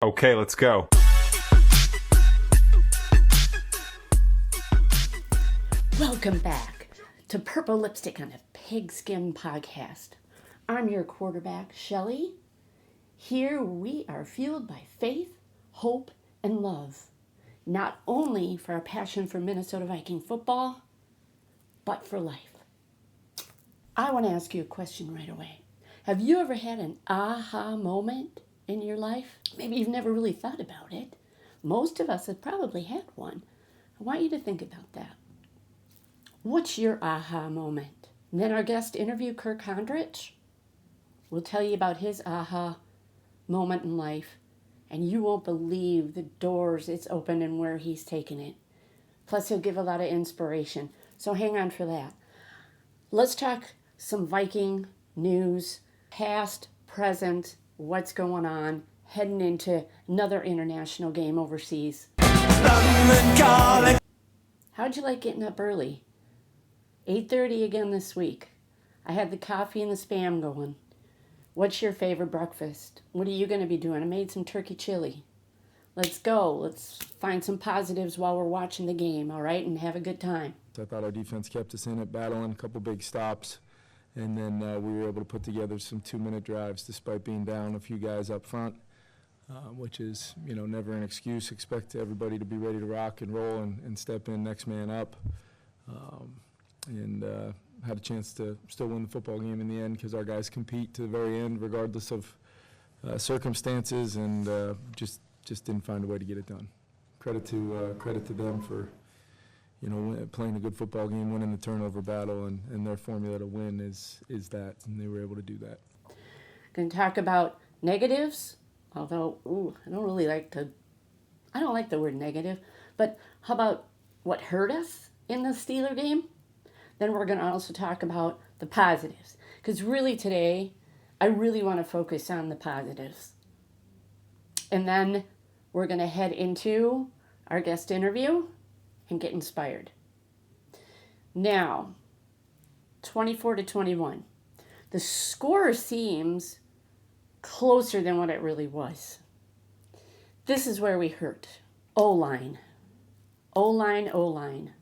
Okay, let's go. Welcome back to Purple Lipstick on a Pigskin podcast. I'm your quarterback, Shelley. Here we are fueled by faith, hope, and love. Not only for our passion for Minnesota Viking football, but for life. I want to ask you a question right away. Have you ever had an aha moment in your life? Maybe you've never really thought about it. Most of us have probably had one. I want you to think about that. What's your aha moment? And then our guest interview, Kondrich, will tell you about his aha moment in life, and you won't believe the doors it's opened and where he's taken it. Plus, he'll give a lot of inspiration. So hang on for that. Let's talk some Viking news, past, present, what's going on, heading into another international game overseas. How'd you like getting up early? 8:30 again this week. I had the coffee and the Spam going. What's your favorite breakfast? What are you going to be doing? I made some turkey chili. Let's go. Let's find some positives while we're watching the game, all right? And have a good time. I thought our defense kept us in it, battling a couple big stops. And then we were able to put together some 2-minute drives despite being down a few guys up front, which is, never an excuse. Expect everybody to be ready to rock and roll and step in next man up. And had a chance to still win the football game in the end because our guys compete to the very end regardless of circumstances, and just didn't find a way to get it done. Credit to them for playing a good football game, winning the turnover battle, and their formula to win is that, and they were able to do that. Going to talk about negatives, although I don't like the word negative, but how about what hurt us in the Steeler game? Then we're going to also talk about the positives, because really today I really want to focus on the positives. And then we're going to head into our guest interview and get inspired. Now, 24-21. The score seems closer than what it really was. This is where we hurt. O-line. O-line.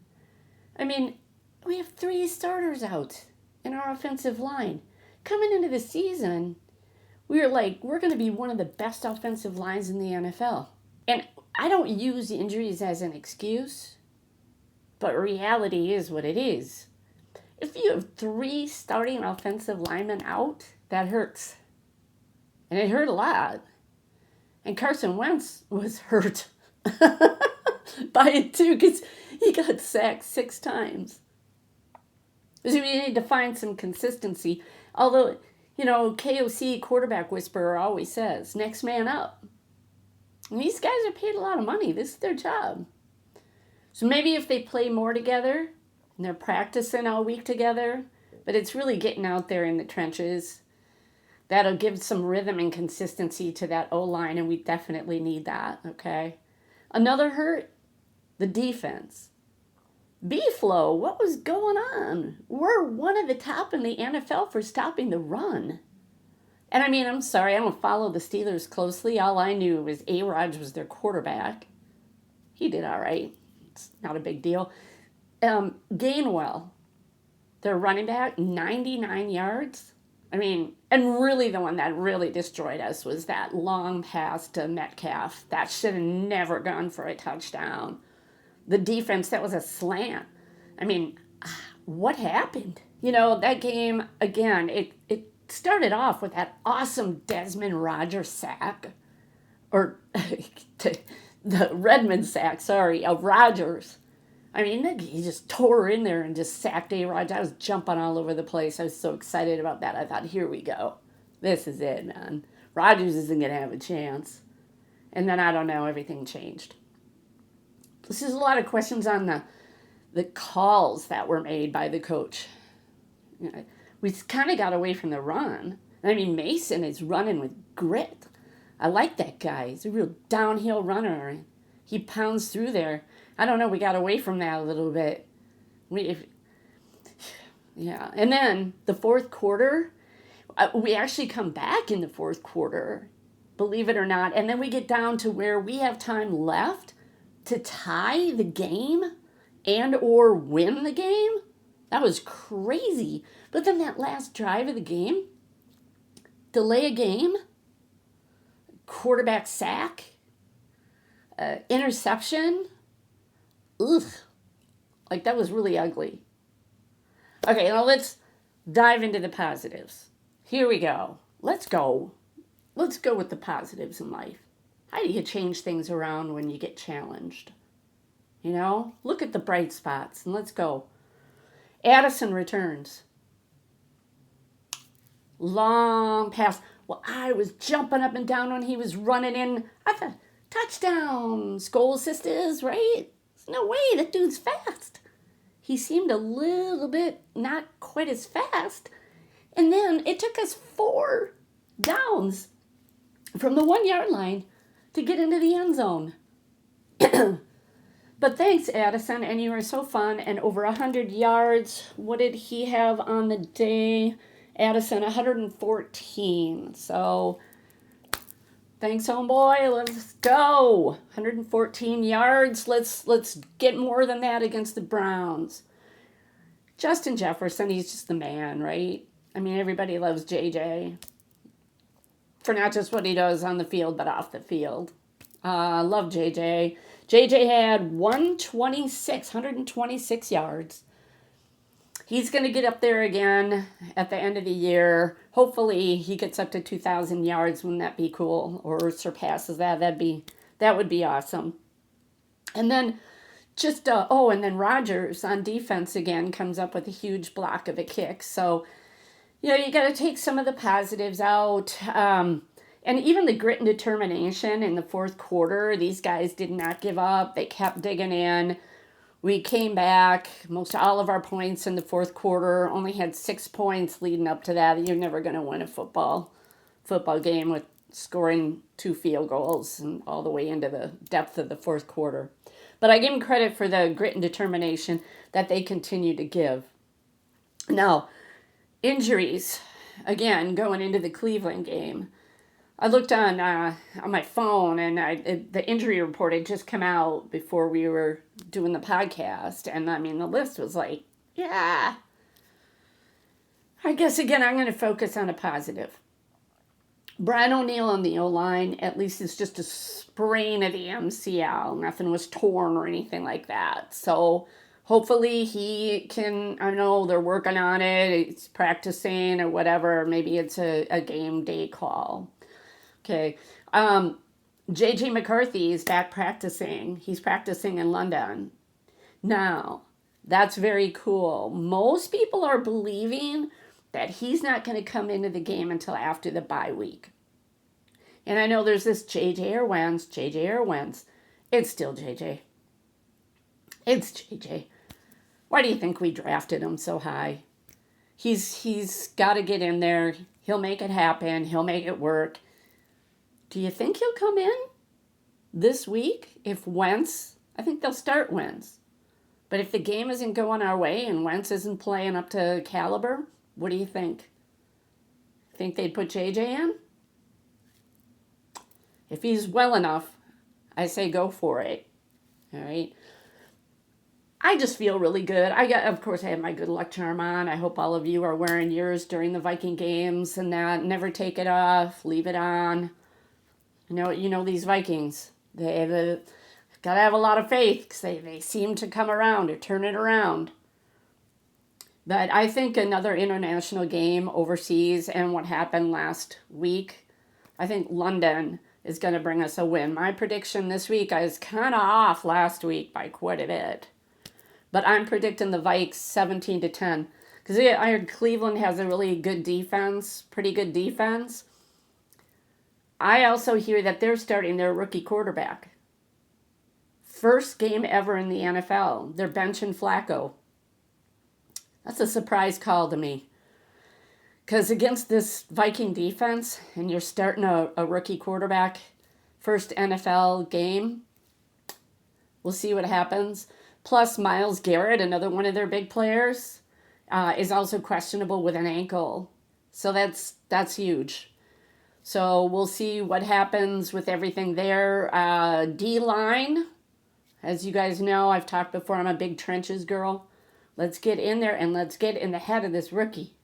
I mean, we have 3 starters out in our offensive line. Coming into the season, we were like, we're going to be one of the best offensive lines in the NFL. And I don't use injuries as an excuse, but reality is what it is. If you have 3 starting offensive linemen out, that hurts. And it hurt a lot. And Carson Wentz was hurt by it too, because he got sacked 6 times. So we need to find some consistency. Although, KOC, quarterback whisperer, always says, next man up. And these guys are paid a lot of money. This is their job. So maybe if they play more together, and they're practicing all week together, but it's really getting out there in the trenches, that'll give some rhythm and consistency to that O-line, and we definitely need that, okay? Another hurt, the defense. B-Flow, what was going on? We're one of the top in the NFL for stopping the run. And I'm sorry, I don't follow the Steelers closely. All I knew was A-Rod was their quarterback. He did all right. It's not a big deal. Gainwell, their running back, 99 yards. And really the one that really destroyed us was that long pass to Metcalf. That should have never gone for a touchdown. The defense, that was a slant. What happened? That game, again, it started off with that awesome Desmond Rogers sack. Or the Redmond sack, of Rogers. He just tore in there and just sacked A-Rod. I was jumping all over the place. I was so excited about that. I thought, here we go. This is it, man. Rogers isn't going to have a chance. And then, I don't know, everything changed. This is a lot of questions on the calls that were made by the coach. We kind of got away from the run. Mason is running with grit. I like that guy. He's a real downhill runner. He pounds through there. I don't know, we got away from that a little bit. And then the fourth quarter, we actually come back in the fourth quarter. believe it or not. And then we get down to where we have time left to tie the game and or win the game. That was crazy. But then that last drive of the game, delay a game, quarterback sack, interception. Ugh. Like, that was really ugly. Okay, now let's dive into the positives. Here we go. Let's go. Let's go with the positives in life. How do you change things around when you get challenged? You know, look at the bright spots and let's go. Addison returns. Long pass. Well, I was jumping up and down when he was running in. I thought, touchdown. SKOL, Sista, right? There's no way, that dude's fast. He seemed a little bit not quite as fast. And then it took us 4 downs from the 1 yard line to get into the end zone. But thanks, Addison, and you were so fun, and over 100 yards. What did he have on the day? Addison, 114. So thanks, homeboy. Let's go. 114 yards. Let's get more than that against the Browns. Justin Jefferson, he's just the man, right? I mean, everybody loves JJ for not just what he does on the field, but off the field. Love JJ. JJ had 126 yards. He's going to get up there again at the end of the year. Hopefully he gets up to 2,000 yards. Wouldn't that be cool? Or surpasses that. That would be awesome. And then and then Rodgers on defense again comes up with a huge block of a kick. So, you got to take some of the positives out. And even the grit and determination in the fourth quarter, these guys did not give up. They kept digging in. We came back. Most all of our points in the fourth quarter. Only had 6 points leading up to that. You're never going to win a football game with scoring 2 field goals and all the way into the depth of the fourth quarter. But I give them credit for the grit and determination that they continue to give. Now, injuries, again, going into the Cleveland game. I looked on my phone, and the injury report had just come out before we were doing the podcast. And, I mean, the list was like, yeah. I guess, again, I'm going to focus on a positive. Brian O'Neill on the O-line, at least it's just a sprain of the MCL. Nothing was torn or anything like that. So hopefully he can, I know they're working on it. He's practicing or whatever. Maybe it's a game day call. Okay. J.J. McCarthy is back practicing. He's practicing in London. Now, that's very cool. Most people are believing that he's not going to come into the game until after the bye week. And I know there's this J.J. or Wentz. It's still J.J. It's J.J. Why do you think we drafted him so high? He's got to get in there. He'll make it happen. He'll make it work. Do you think he'll come in this week if Wentz? I think they'll start Wentz. But if the game isn't going our way and Wentz isn't playing up to caliber, what do you think? Think they'd put JJ in? If he's well enough, I say go for it. All right. I just feel really good. Of course, I have my good luck charm on. I hope all of you are wearing yours during the Viking games and that. Never take it off. Leave it on. You know these Vikings. They got to have a lot of faith because they seem to come around or turn it around. But I think another international game overseas and what happened last week, I think London is going to bring us a win. My prediction this week, I was kind of off last week by quite a bit. But I'm predicting the Vikes 17-10. Because I heard Cleveland has a really good defense, pretty good defense. I also hear that they're starting their rookie quarterback. First game ever in the NFL. They're benching Flacco. That's a surprise call to me. Because against this Viking defense, and you're starting a rookie quarterback, first NFL game, we'll see what happens. Plus, Myles Garrett, another one of their big players, is also questionable with an ankle. So that's huge. So we'll see what happens with everything there. D line, as you guys know, I've talked before, I'm a big trenches girl. Let's get in there and let's get in the head of this rookie.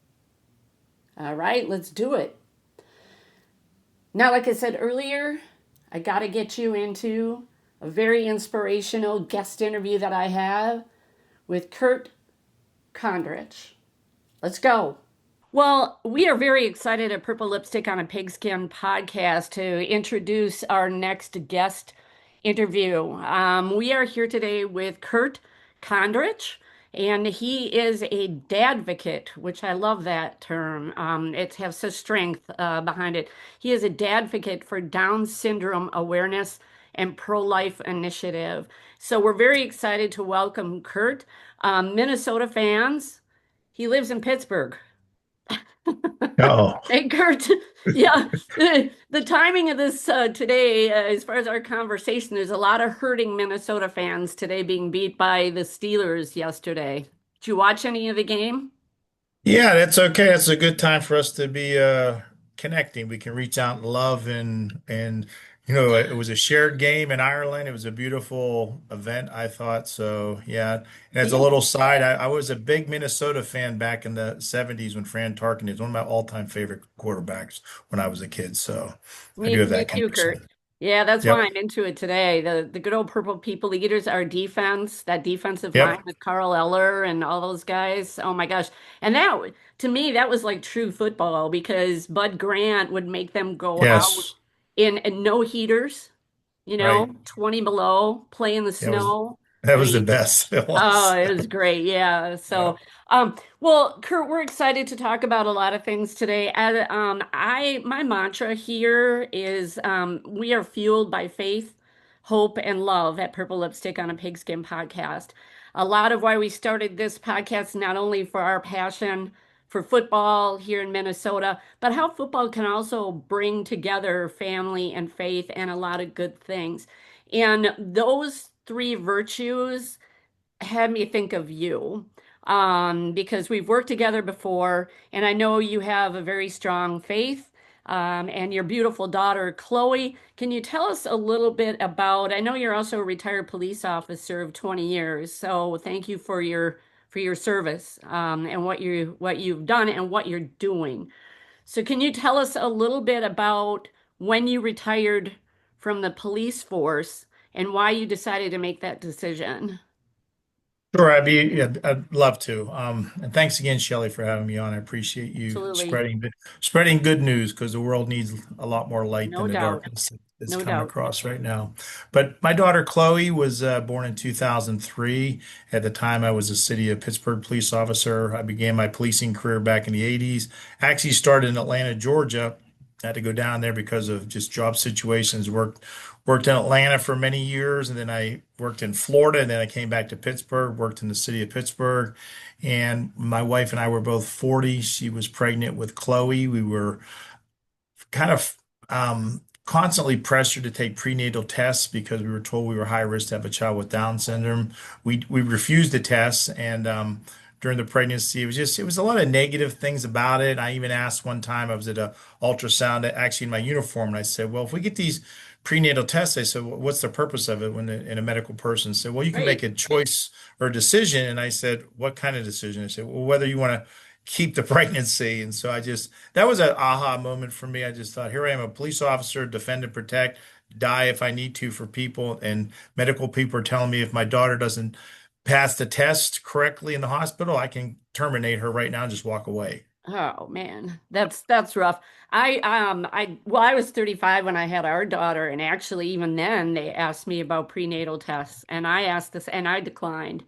All right, let's do it. Now, like I said earlier, I got to get you into a very inspirational guest interview that I have with Kondrich. Let's go. Well, we are very excited at Purple Lipstick on a Pigskin podcast to introduce our next guest interview. We are here today with Kurt Kondrich, and he is a dadvocate, which I love that term. It has such strength behind it. He is a dadvocate for Down syndrome awareness and pro-life initiative. So we're very excited to welcome Kurt. Minnesota fans, he lives in Pittsburgh. Oh, Hey, Kurt. Yeah, the timing of this today, as far as our conversation, there's a lot of hurting Minnesota fans today being beat by the Steelers yesterday. Did you watch any of the game? yeah, that's okay. That's a good time for us to be connecting. We can reach out and love and it was a shared game in Ireland. It was a beautiful event, I thought. So yeah. And as a Yeah, little side, I was a big Minnesota fan back in the 70s when Fran Tarkenton is one of my all-time favorite quarterbacks when I was a kid. So I do have me that too, Kurt. connection. Yeah, that's why Yep. I'm into it today. The good old Purple People Eaters, our defense, that defensive line Yep. with Carl Eller and all those guys. Oh my gosh. And that, to me, that was like true football because Bud Grant would make them go out Yes. in no heaters, Right. 20 below, play in the That was snow. that And was the best. It oh, was. it was great. Yeah. Yeah. Well, Kurt, we're excited to talk about a lot of things today. My mantra here is, we are fueled by faith, hope, and love at Purple Lipstick on a Pigskin podcast. A lot of why we started this podcast, not only for our passion for football here in Minnesota, but how football can also bring together family and faith and a lot of good things. And those three virtues had me think of you, because we've worked together before, and I know you have a very strong faith. And your beautiful daughter, Chloe. Can you tell us a little bit about? I know you're also a retired police officer of 20 years, so thank you for your service, and what you've done and what you're doing. So, can you tell us a little bit about when you retired from the police force and why you decided to make that decision? Sure, yeah, I'd love to. And thanks again, Shelley, for having me on. I appreciate you Absolutely. spreading good news because the world needs a lot more light than No the doubt. darkness that's No come doubt. across right now. But my daughter Chloe was born in 2003. At the time, I was a city of Pittsburgh police officer. I began my policing career back in the 80s. Actually started in Atlanta, Georgia. I had to go down there because of just job situations. Worked in Atlanta for many years, and then I worked in Florida, and then I came back to Pittsburgh, worked in the city of Pittsburgh. And my wife and I were both 40. She was pregnant with Chloe. We were kind of constantly pressured to take prenatal tests because we were told we were high risk to have a child with Down syndrome. We refused the tests, and during the pregnancy, it was a lot of negative things about it. I even asked one time, I was at a ultrasound, actually in my uniform, and I said, "Well, if we get these prenatal tests," I said, "What's the purpose of it?" When and a medical person said, "Well, you can make Right. a choice or a decision," and I said, "What kind of decision?" I said, "Well, whether you want to keep the pregnancy." And so that was an aha moment for me. I just thought, here I am, a police officer, defend and protect, die if I need to for people. And medical people are telling me if my daughter doesn't pass the test correctly in the hospital, I can terminate her right now and just walk away. Oh man, that's rough. I was 35 when I had our daughter, and actually even then they asked me about prenatal tests, and I asked this and I declined,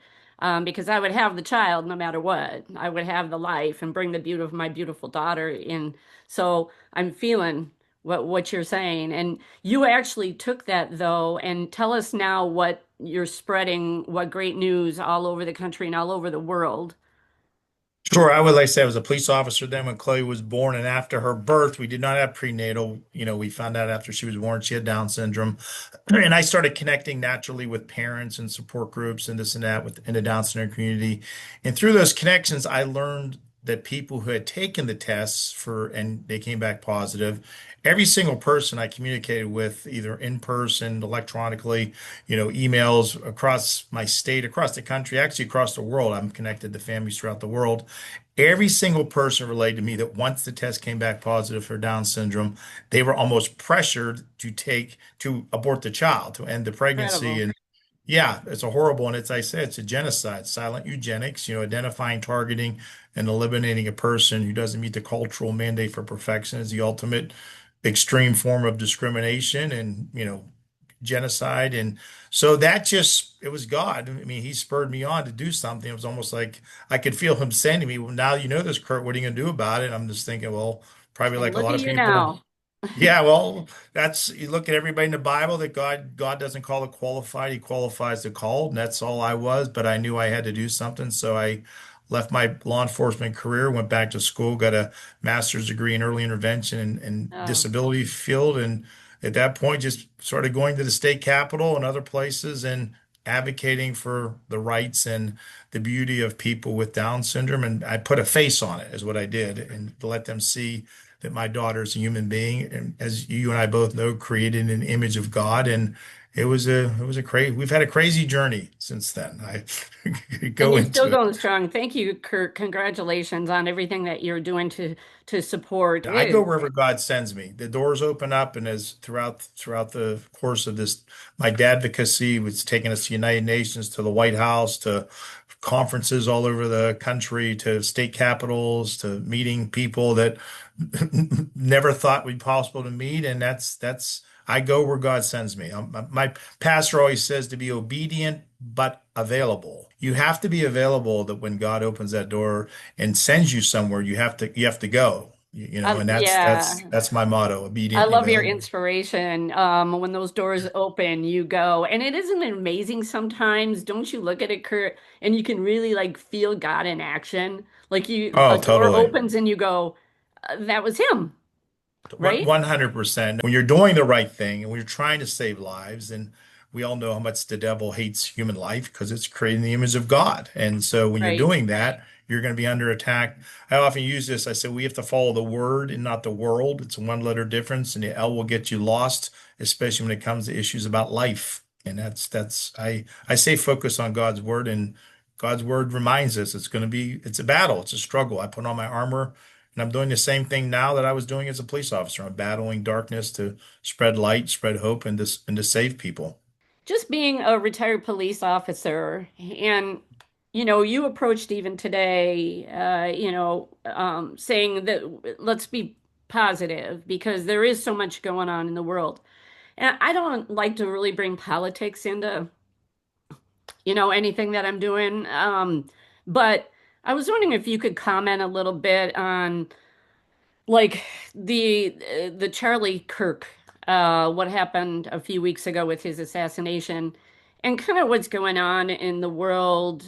because I would have the child no matter what. I would have the life and bring my beautiful daughter in. So I'm feeling what you're saying, and you actually took that though, and tell us now what you're spreading, what great news all over the country and all over the world. Sure, I would like to say I was a police officer then when Chloe was born, and after her birth, we did not have prenatal. We found out after she was born she had Down syndrome, and I started connecting naturally with parents and support groups and this and that in the Down syndrome community. And through those connections, I learned that people who had taken the tests and they came back positive, every single person I communicated with, either in person, electronically, emails across my state, across the country, actually across the world. I'm connected to families throughout the world. Every single person relayed to me that once the test came back positive for Down syndrome, they were almost pressured to abort the child, to end the pregnancy. Incredible. And yeah, it's a horrible, and I said, it's a genocide, silent eugenics, identifying, targeting, and eliminating a person who doesn't meet the cultural mandate for perfection is the ultimate extreme form of discrimination and, genocide. And so it was God. I mean, he spurred me on to do something. It was almost like I could feel him saying to me, well, now you know this, Kurt, what are you going to do about it? And I'm just thinking, well, probably And like a look lot at of you people. now. Yeah, well, you look at everybody in the Bible that God doesn't call the qualified, he qualifies the called, and that's all I was, but I knew I had to do something, so I left my law enforcement career, went back to school, got a master's degree in early intervention and Oh, disability field, and at that point just started going to the state capitol and other places and advocating for the rights and the beauty of people with Down syndrome, and I put a face on it is what I did, and to let them see that my daughter is a human being, and as you and I both know, created in an image of God. And it was a crazy. We've had a crazy journey since then. I and go you're still into it. going strong. Thank you, Kurt. Congratulations on everything that you're doing to support. I go wherever God sends me. The doors open up, and as throughout the course of this, my dadvocacy was taking us to United Nations, to the White House, to conferences all over the country, to state capitals, to meeting people that never thought would be possible to meet. And that's I go where God sends me. My pastor always says to be obedient but available. You have to be available that when God opens that door and sends you somewhere, you have to go. And that's Yeah, that's that's my motto, I obedient and love your available. inspiration. When those doors open, you go. And it isn't amazing sometimes, don't you look at it, Kurt, and you can really like feel God in action. Like a Oh, door totally. opens and you go, that was him, right? 100%. When you're doing the right thing and when you're trying to save lives, and we all know how much the devil hates human life because it's created in the image of God. And so when you're Right. doing that, you're going to be under attack. I often use this. I say we have to follow the word and not the world. It's a one letter difference, and the L will get you lost, especially when it comes to issues about life. And I say focus on God's word, and God's word reminds us it's a battle, it's a struggle. I put on my armor, and I'm doing the same thing now that I was doing as a police officer. I'm battling darkness to spread light, spread hope, and to save people. Just being a retired police officer, and you approached even today, saying that let's be positive because there is so much going on in the world. And I don't like to really bring politics into, anything that I'm doing. But I was wondering if you could comment a little bit on like the Charlie Kirk, what happened a few weeks ago with his assassination, and kind of what's going on in the world.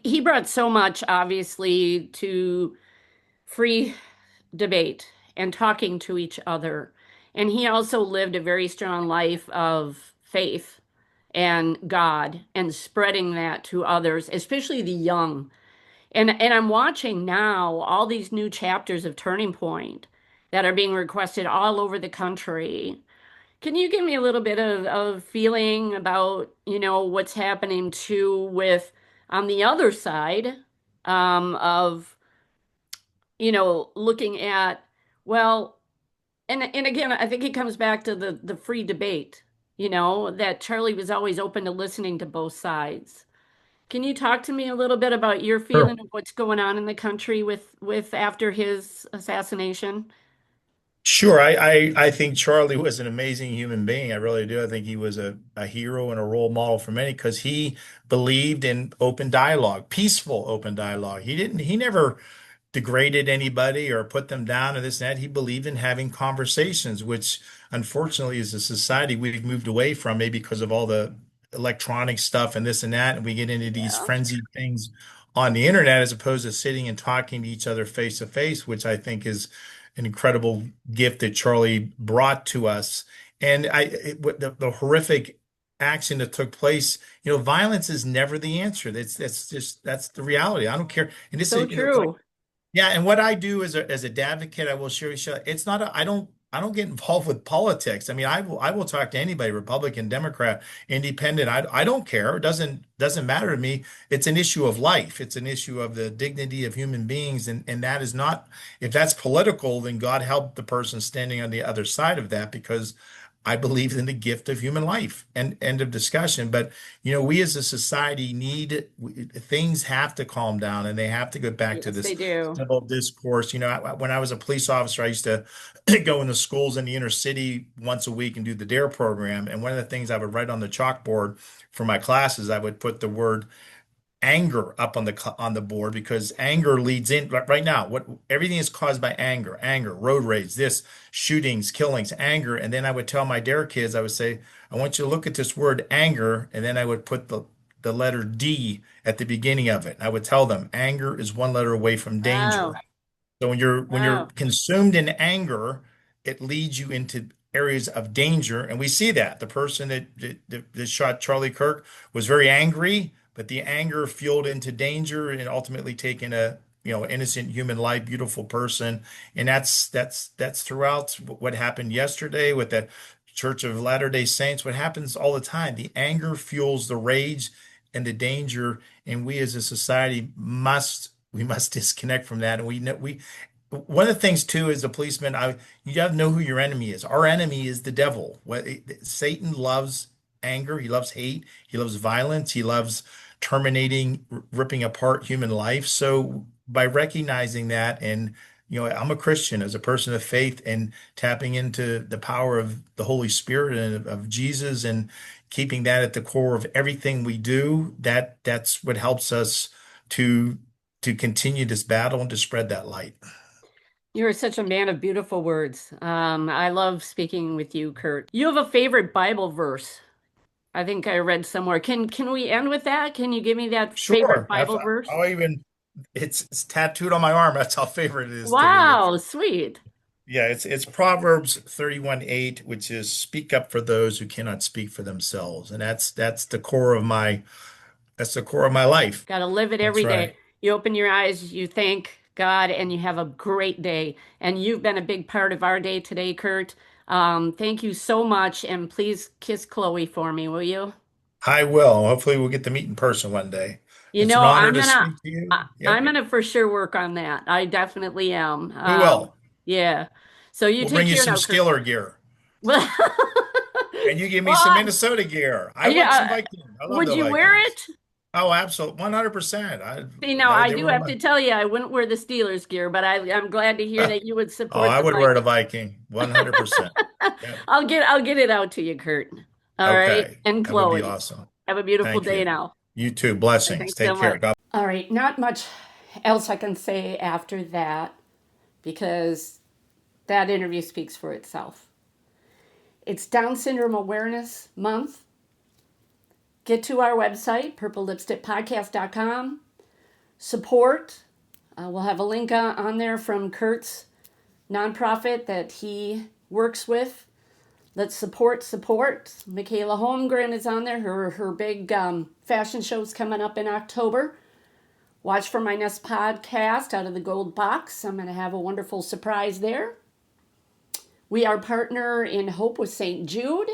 He brought so much, obviously, to free debate and talking to each other. And he also lived a very strong life of faith and God and spreading that to others, especially the young. And I'm watching now all these new chapters of Turning Point that are being requested all over the country. Can you give me a little bit of feeling about, what's happening too with on the other side of, looking at, well, and again, I think it comes back to the free debate, that Charlie was always open to listening to both sides. Can you talk to me a little bit about your Sure. feeling of what's going on in the country with after his assassination? Sure. I think Charlie was an amazing human being. I really do. I think he was a hero and a role model for many because he believed in open dialogue, peaceful open dialogue. He never degraded anybody or put them down or this and that. He believed in having conversations, which unfortunately as a society we've moved away from, maybe because of all the electronic stuff and this and that. And we get into these Yeah. frenzied things on the internet as opposed to sitting and talking to each other face to face, which I think is an incredible gift that Charlie brought to us. And the horrific action that took place. Violence is never the answer. That's the reality. I don't care. And this So is, like, true. yeah, and what I do as a advocate, I will share. It's not. I don't get involved with politics. I mean, I will talk to anybody, Republican, Democrat, Independent. I don't care. It doesn't matter to me. It's an issue of life. It's an issue of the dignity of human beings, and that is not. If that's political, then God help the person standing on the other side of that, because I believe in the gift of human life. And end of discussion. But we as a society things have to calm down, and they have to go back to Yes, this they do. civil discourse. When I was a police officer, I used to go into schools in the inner city once a week and do the DARE program. And one of the things I would write on the chalkboard for my classes, I would put the word anger up on the board, because anger leads in right now. What everything is caused by anger, road rage, this shootings, killings, anger. And then I would tell my DARE kids, I would say, I want you to look at this word anger, and then I would put the letter D at the beginning of it. I would tell them anger is one letter away from danger. Wow. So when you're Wow. consumed in anger, it leads you into areas of danger, and we see that the person that shot Charlie Kirk was very angry, but the anger fueled into danger and ultimately taking a innocent human life, beautiful person, and that's throughout what happened yesterday with the Church of Latter-day Saints. What happens all the time? The anger fuels the rage and the danger, and we as a society must disconnect from that. And we one of the things too is a policeman, you got to know who your enemy is. Our enemy is the devil. Satan loves anger, he loves hate, he loves violence, he loves terminating, ripping apart human life. So by recognizing that, and I'm a Christian as a person of faith, and tapping into the power of the Holy Spirit and of Jesus, and keeping that at the core of everything we do, that's what helps us to continue this battle and to spread that light. You're such a man of beautiful words. I love speaking with you, Kurt. You have a favorite Bible verse. I think I read somewhere. Can we end with that? Can you give me that favorite Sure. Bible verse? I'll even it's tattooed on my arm. That's how favorite it is to me. Wow, sweet. Yeah, it's Proverbs 31:8, which is speak up for those who cannot speak for themselves. And that's the core of my life. Got to live it That's every right. day. You open your eyes, you thank God, and you have a great day. And you've been a big part of our day today, Kurt. Thank you so much. And please kiss Chloe for me, will you? I will. Hopefully we'll get to meet in person one day. You It's an know, honor to speak to you. Yep, I'm gonna for sure work on that. I definitely am. we will. Yeah. So you We'll take bring you care some now, Kurt. Steeler gear. Well, And you give me some well, Minnesota gear. I want some yeah. Vikings. I love Would the you wear Vikings. it? Oh, absolutely. 100%. See, now I They do were have my, to tell you, I wouldn't wear the Steelers gear, but I'm glad to hear that you would oh, support I the would wear the Vikings. Viking. 100%. Yeah. I'll get it out to you, Kurt. All right. Okay. And That would be Chloe. awesome. Have a beautiful Thank day you. now. You too. Blessings. Thanks so Take care. much. God. All right, not much else I can say after that because that interview speaks for itself. It's Down Syndrome Awareness Month. Get to our website, purplelipstickpodcast.com. Support. We'll have a link on there from Kurt's nonprofit that he works with. Let's support. Michaela Holmgren is on there. Her big fashion show's coming up in October. Watch for my next podcast out of the gold box. I'm going to have a wonderful surprise there. We are partner in Hope with St. Jude.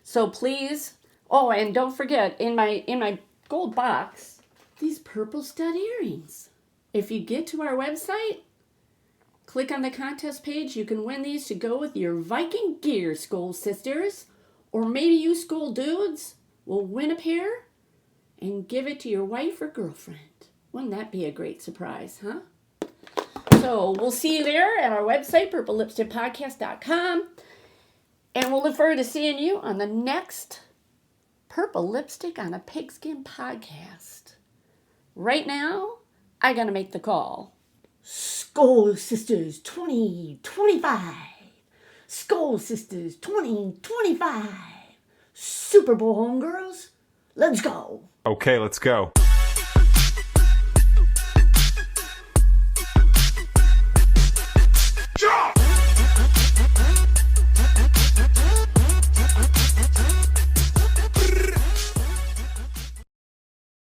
So please, oh, and don't forget, in my gold box, these purple stud earrings. If you get to our website, click on the contest page, you can win these to go with your Viking gear, SKOL sisters. Or maybe you SKOL dudes will win a pair and give it to your wife or girlfriend. Wouldn't that be a great surprise, huh? So we'll see you there at our website, purplelipstickpodcast.com. And we'll look forward to seeing you on the next Purple Lipstick on a Pigskin podcast. Right now, I gotta make the call. SKOL Sisters 2025. SKOL Sisters 2025. Super Bowl homegirls, let's go. Okay, let's go.